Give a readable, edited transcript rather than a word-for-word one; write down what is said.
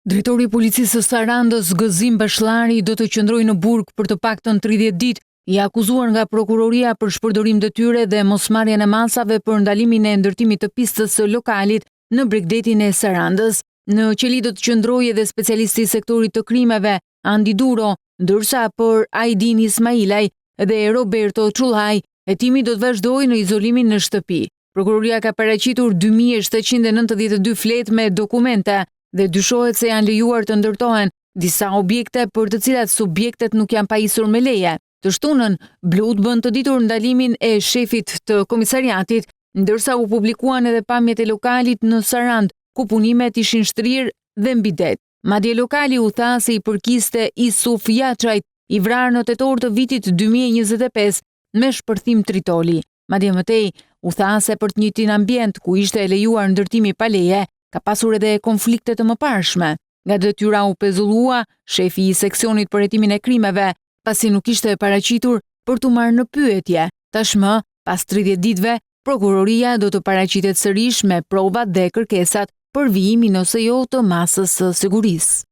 Drejtori i policisë së Sarandës, Gëzim Bashllari, do të qëndrojë në burg për të paktën 30 ditë, i akuzuar nga prokuroria për shpërdorim detyre dhe mosmarrjen e masave për ndalimin e ndërtimit të pistës së lokalit në Bregdetin e Sarandës. Në qeli do të qëndrojë edhe specialisti i sektorit të krimeve, Andi Duro, ndërsa për Aidin Ismailaj dhe Roberto Çullaj, hetimi do të vazhdojë në izolimin në shtëpi. Prokuroria ka paraqitur 2792 fletë me dokumente dhe dyshohet se janë lejuar të ndërtohen disa objekte për të cilat subjektet nuk janë pajisur me leje. Të shtunën, Blut bën të ditur ndalimin e shefit të komisariatit, ndërsa u publikuan edhe pamjet e lokalit në Sarandë, ku punimet ishin shtrirë dhe mbi det. Madje lokali u tha se i përkiste Isuf Jaçajt, i vrarë në tetor të vitit 2025 me shpërthim tritoli. Madje mëtej, u tha se për të njëjtin ambient ku ishte e lejuar ndërtimi pa leje, ka pasur edhe konflikte të mëparshme. Nga detyra u pezullua shefi i seksionit për hetimin e krimeve, pasi nuk ishte paraqitur për t'u marrë në pyetje. Tashmë, pas 30 ditëve, prokuroria do të paraqitet sërish me provat dhe kërkesat për vijimin ose jo të masës së sigurisë.